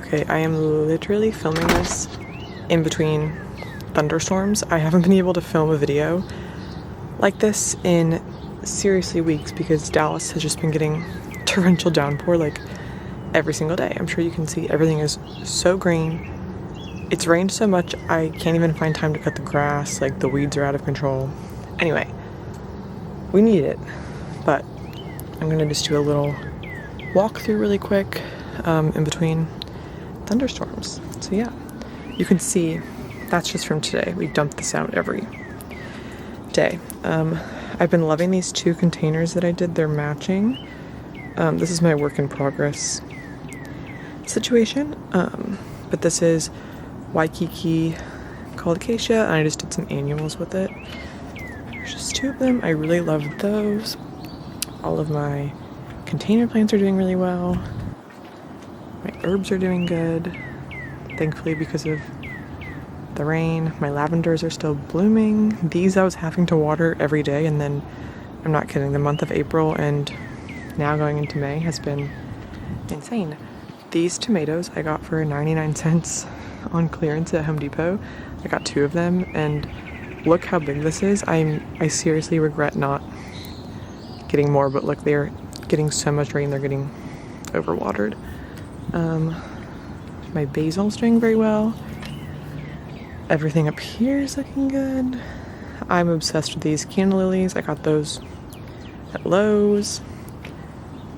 Okay, I am literally filming this in between thunderstorms. I haven't been able to film a video like this in seriously weeks because Dallas has just been getting torrential downpour like every single day. I'm sure you can see everything is so green. It's rained so much I can't even find time to cut the grass, like the weeds are out of control. Anyway, we need it, but I'm gonna just do a little walk through really quick in between thunderstorms. So yeah, you can see that's just from today. We dump this out every day. I've been loving these two containers that I did. They're matching. This is my work in progress situation, but this is Waikiki called Acacia, and I just did some annuals with it. There's just two of them. I really love those. All of my container plants are doing really well. My herbs are doing good, thankfully, because of the rain. My lavenders are still blooming. These I was having to water every day, and then, I'm not kidding, the month of April and now going into May has been insane. These tomatoes I got for 99 cents on clearance at Home Depot. I got two of them, and look how big this is. I seriously regret not getting more, but look, they're getting so much rain, they're getting overwatered. My basil's doing very well. Everything up here is looking good. I'm obsessed with these canna lilies. I got those at Lowe's.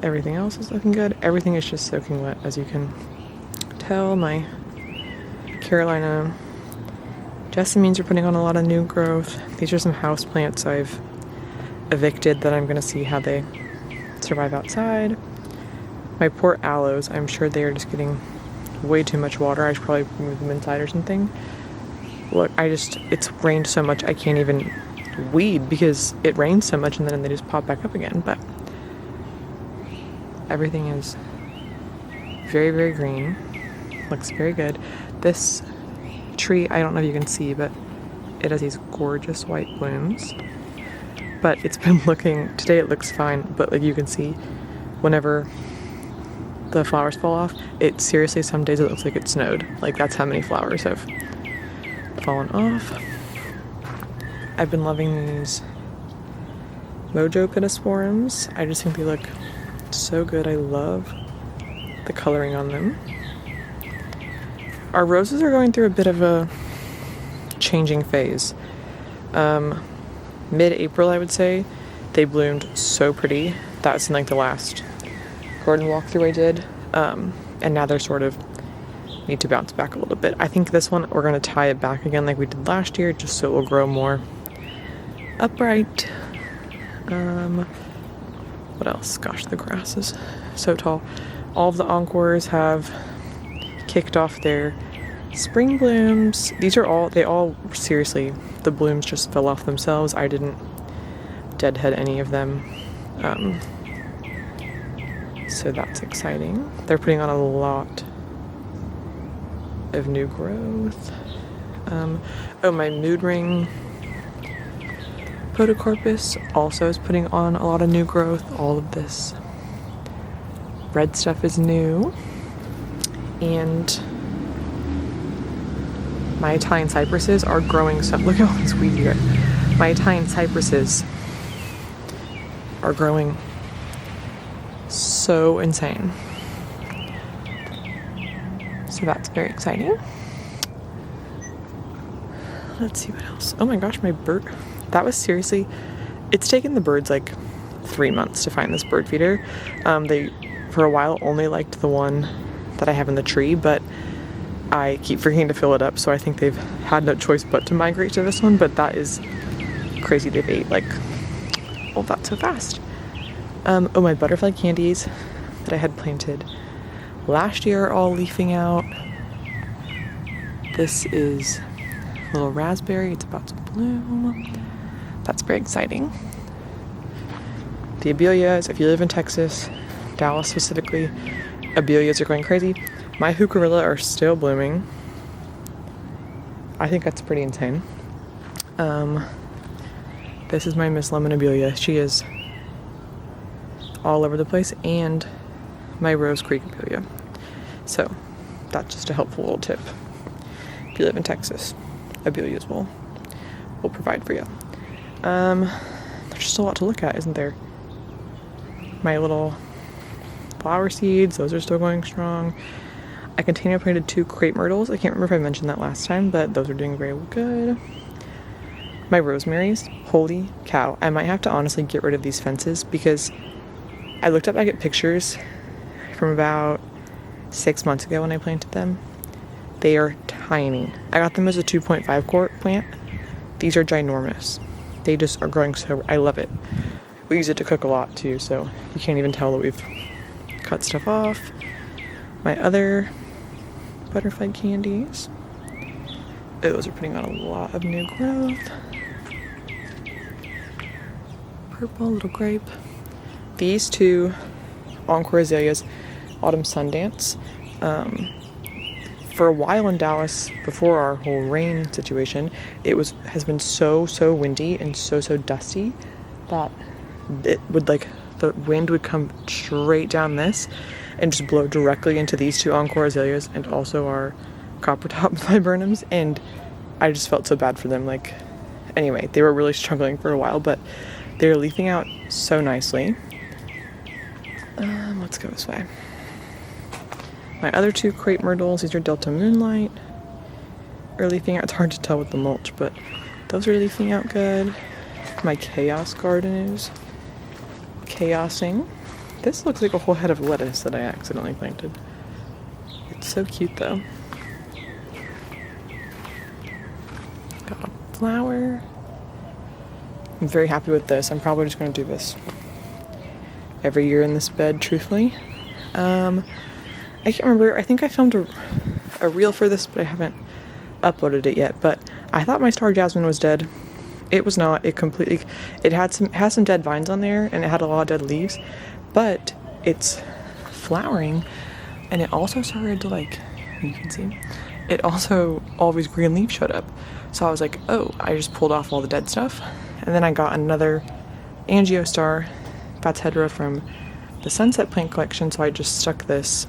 Everything else is looking good. Everything is just soaking wet, as you can tell. My Carolina jessamines are putting on a lot of new growth. These are some house plants I've evicted that I'm going to see how they survive outside. My poor aloes, I'm sure they are just getting way too much water. I should probably move them inside or something. Look, it's rained so much I can't even weed because it rains so much and then they just pop back up again. But everything is very, very green. Looks very good. This tree, I don't know if you can see, but it has these gorgeous white blooms. But it's been today it looks fine, but like you can see, whenever the flowers fall off, it seriously, some days it looks like it snowed. Like that's how many flowers have fallen off. I've been loving these Mojo Pittosporums. I just think they look so good. I love the coloring on them. Our roses are going through a bit of a changing phase. Mid-April, I would say, they bloomed so pretty. That was in like the last garden walkthrough I did. And now they're sort of need to bounce back a little bit. I think this one, we're going to tie it back again like we did last year, just so it will grow more upright. What else? Gosh, the grass is so tall. All of the Encores have kicked off their spring blooms. They all seriously, the blooms just fell off themselves. I didn't deadhead any of them. So that's exciting. They're putting on a lot of new growth. My mood ring Podocarpus also is putting on a lot of new growth. All of this red stuff is new. And my Italian cypresses are growing so, look at all these weeds here. My Italian cypresses are growing so insane. So that's very exciting. Let's see what else. Oh my gosh, my bird. That was seriously, it's taken the birds like 3 months to find this bird feeder. They, for a while, only liked the one that I have in the tree, but I keep forgetting to fill it up, so I think they've had no choice but to migrate to this one, but that is crazy. They've ate like all that so fast. My butterfly candies that I had planted last year are all leafing out. This is a little raspberry. It's about to bloom. That's very exciting. The abelias, if you live in Texas, Dallas specifically, abelias are going crazy. My heucherilla are still blooming. I think that's pretty insane. This is my Miss Lemon Abelia. She is all over the place, and my Rose Creek Abelia. So that's just a helpful little tip. If you live in Texas, Abelias will provide for you. There's just a lot to look at, isn't there? My little flower seeds, those are still going strong. I container planted 2 crepe myrtles. I can't remember if I mentioned that last time, but those are doing very good. My rosemaries, holy cow. I might have to honestly get rid of these fences because I looked up, I get pictures from about 6 months ago when I planted them. They are tiny. I got them as a 2.5 quart plant. These are ginormous. They just are growing so, I love it. We use it to cook a lot too, so you can't even tell that we've cut stuff off. My other butterfly candies. Those are putting on a lot of new growth. Purple little grape. These 2 Encore azaleas, Autumn Sundance. For a while in Dallas, before our whole rain situation, has been so windy and so dusty that it would the wind would come straight down this and just blow directly into these 2 Encore azaleas and also our copper top viburnums, and I just felt so bad for them. Anyway, they were really struggling for a while, but they're leafing out so nicely. Let's go this way. My other 2 crepe myrtles, these are Delta Moonlight, are leafing out. It's hard to tell with the mulch, but those are leafing out good. My chaos garden is chaosing. This looks like a whole head of lettuce that I accidentally planted. It's so cute though. Got a flower. I'm very happy with this. I'm probably just going to do this every year in this bed, truthfully. I can't remember. I think I filmed a reel for this, but I haven't uploaded it yet. But I thought my star jasmine was dead. It was not. It has some dead vines on there, and it had a lot of dead leaves. But it's flowering, and it also started to you can see, it also, all these green leaves showed up. So I was like, oh, I just pulled off all the dead stuff. And then I got another Angiostar Bats Hedera from the Sunset Plant Collection, so I just stuck this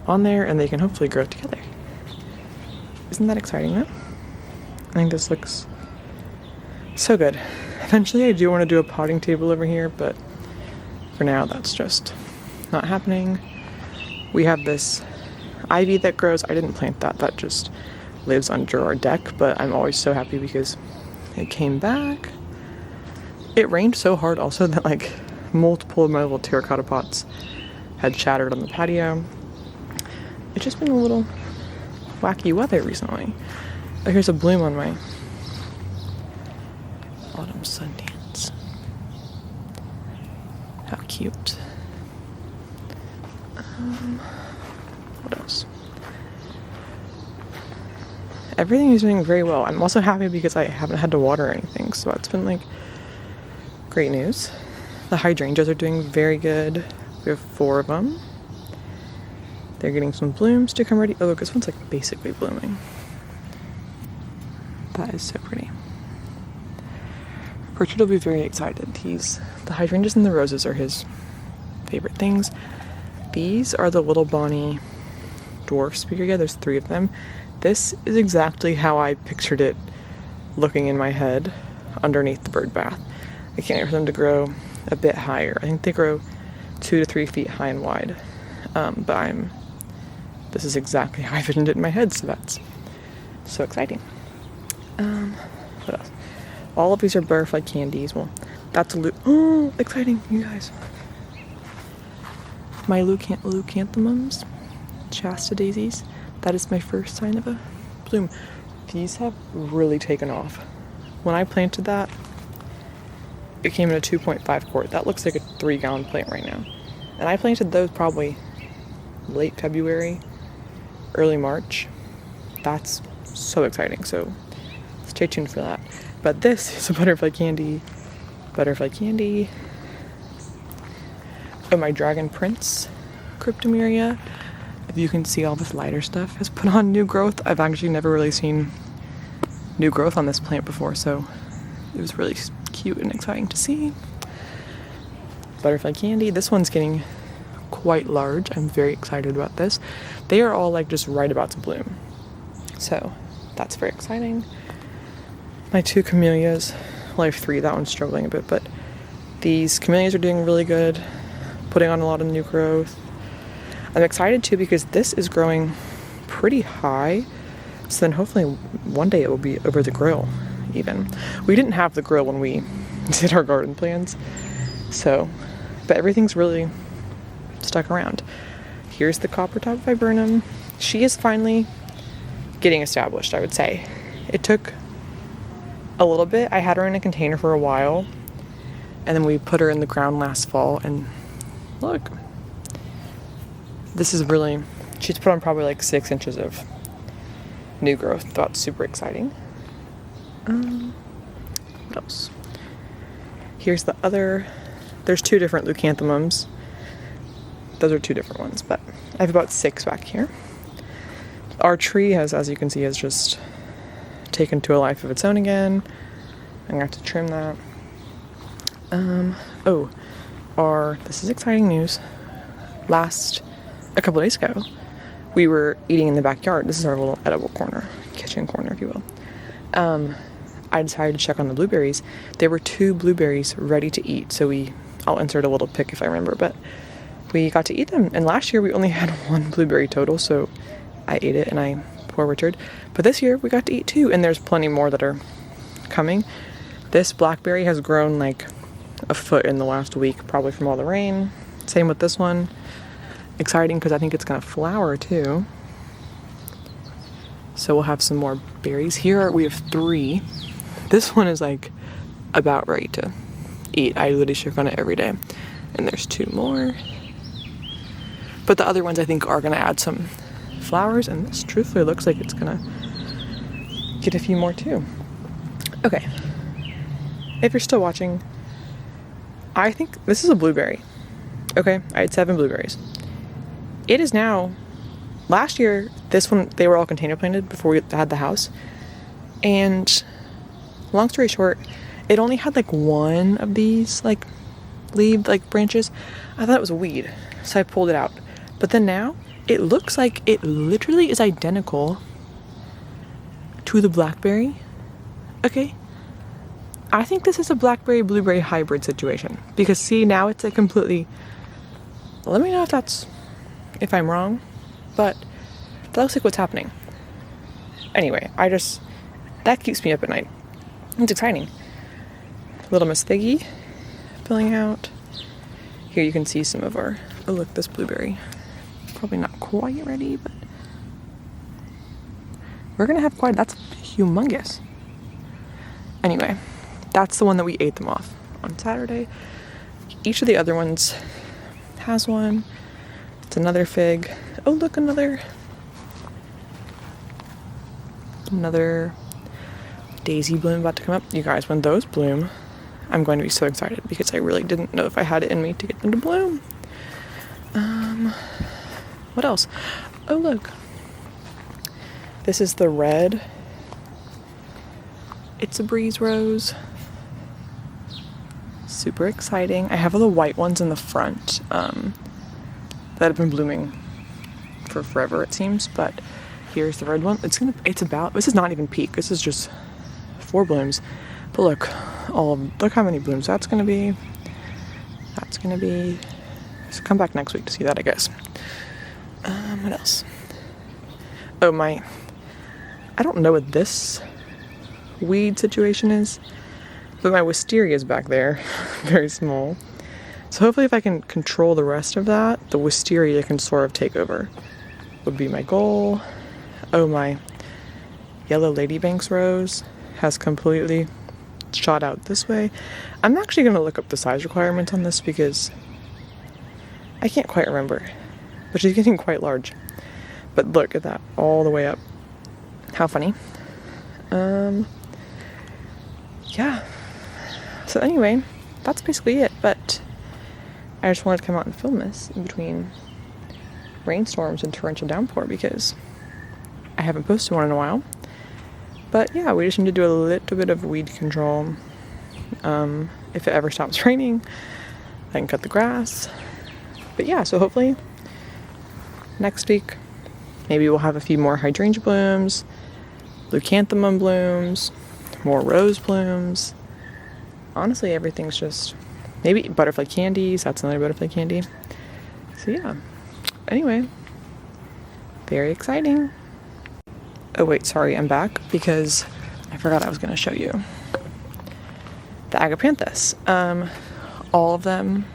on there and they can hopefully grow together. Isn't that exciting though? I think this looks so good. Eventually I do want to do a potting table over here, but for now that's just not happening. We have this ivy that grows. I didn't plant that. That just lives under our deck, but I'm always so happy because it came back. It rained so hard also that multiple of my little terracotta pots had shattered on the patio. It's just been a little wacky weather recently. Oh, here's a bloom on my Autumn Sundance. How cute. What else? Everything is doing very well. I'm also happy because I haven't had to water anything, so that's been great news. The hydrangeas are doing very good. We have 4 of them. They're getting some blooms to come ready. Oh look, this one's basically blooming. That is so pretty. Pritchard will be very excited. The hydrangeas and the roses are his favorite things. These are the Little Bonnie dwarf spirea. There's 3 of them. This is exactly how I pictured it looking in my head underneath the bird bath. I can't wait for them to grow a bit higher. I think they grow 2 to 3 feet high and wide. But this is exactly how I envisioned it in my head, so that's so exciting. What else? All of these are butterfly candies. Well, that's oh, exciting, you guys. My leucanthemums, Shasta daisies. That is my first sign of a bloom. These have really taken off. When I planted that, it came in a 2.5 quart. That looks like a 3-gallon plant right now. And I planted those probably late February, early March. That's so exciting. So stay tuned for that. But this is a butterfly candy. Oh, my Dragon Prince Cryptomeria. If you can see, all this lighter stuff has put on new growth. I've actually never really seen new growth on this plant before, so it was really cute and exciting to see. Butterfly candy. This one's getting quite large. I'm very excited about this. They are all like just right about to bloom. So that's very exciting. My 2 camellias, well, I have 3, that one's struggling a bit, but these camellias are doing really good, putting on a lot of new growth. I'm excited too because this is growing pretty high, so then hopefully one day it will be over the grill even. We didn't have the grill when we did our garden plans, so, but everything's really stuck around. Here's the copper top viburnum. She is finally getting established, I would say. It took a little bit. I had her in a container for a while, and then we put her in the ground last fall, and look, this is really, she's put on probably like 6 inches of new growth. That's super exciting. What else? Here's the other, there's 2 different leucanthemums. Those are 2 different ones, but I have about 6 back here. Our tree has, as you can see, has just taken to a life of its own again. I'm gonna have to trim that. This is exciting news. A couple days ago, we were eating in the backyard. This is our little edible corner, kitchen corner, if you will. I decided to check on the blueberries. There were 2 blueberries ready to eat, so I'll insert a little pic if I remember, but we got to eat them. And last year we only had 1 blueberry total, so I ate it and poor Richard. But this year we got to eat 2, and there's plenty more that are coming. This blackberry has grown like a foot in the last week, probably from all the rain. Same with this one. Exciting because I think it's gonna flower too. So we'll have some more berries. Here we have 3. This one is like about ready to eat. I literally check on it every day. And there's 2 more. But the other ones I think are gonna add some flowers, and this truthfully looks like it's gonna get a few more too. Okay, if you're still watching, I think this is a blueberry. Okay, I had 7 blueberries. It is now, last year, this one, they were all container planted before we had the house, and long story short, it only had like 1 of these like leaf like branches. I thought it was a weed, so I pulled it out. But then now it looks like it literally is identical to the blackberry. Okay, I think this is a blackberry blueberry hybrid situation, because see, now it's a completely, let me know if I'm wrong, but that looks like what's happening. Anyway, that keeps me up at night. It's exciting. Little Miss Figgy filling out. Here you can see some of our, oh look, this blueberry. Probably not quite ready, but we're gonna have quite, that's humongous. Anyway, that's the one that we ate them off on Saturday. Each of the other ones has one. It's another fig. Oh look, another daisy bloom about to come up. You guys, when those bloom, I'm going to be so excited because I really didn't know if I had it in me to get them to bloom. What else? Oh look, this is the red It's a Breeze rose. Super exciting. I have all the white ones in the front that have been blooming for forever, it seems, but here's the red one. This is not even peak. This is just 4 blooms. But look how many blooms that's gonna be. So come back next week to see that, I guess. What else? Oh, I don't know what this weed situation is, but my wisteria is back there, very small. So hopefully if I can control the rest of that, the wisteria can sort of take over, would be my goal. Oh, my yellow ladybanks rose has completely shot out this way. I'm actually going to look up the size requirements on this because I can't quite remember, but she's getting quite large. But look at that, all the way up. How funny. Yeah. So anyway, that's basically it, but I just wanted to come out and film this in between rainstorms and torrential downpour because I haven't posted one in a while. But yeah, we just need to do a little bit of weed control. If it ever stops raining, I can cut the grass. But yeah, so hopefully next week maybe we'll have a few more hydrangea blooms, leucanthemum blooms, more rose blooms. Honestly, everything's just, maybe butterfly candies. That's another butterfly candy. So yeah, anyway, very exciting. Oh wait, sorry, I'm back because I forgot I was going to show you the agapanthus. All of them,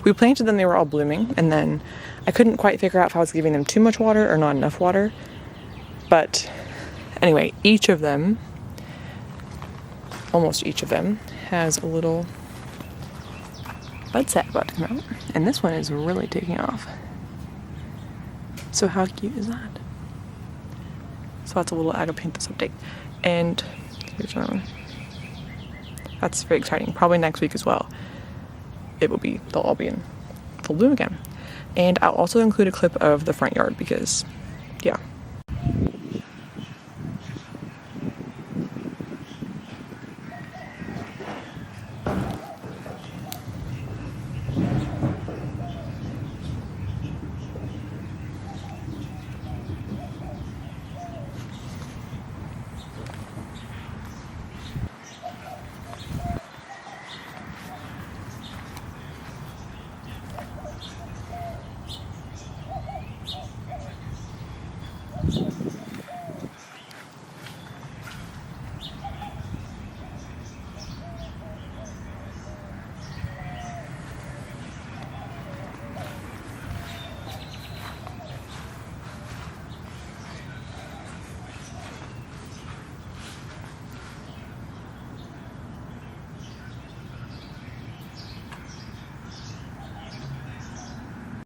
we planted them, they were all blooming, and then I couldn't quite figure out if I was giving them too much water or not enough water. But anyway, each of them, almost each of them, has a little bud set about to come out. And this one is really taking off. So how cute is that? So that's a little agapanthus update. And here's another one. That's very exciting. Probably next week as well. They'll all be in full bloom again. And I'll also include a clip of the front yard because, yeah,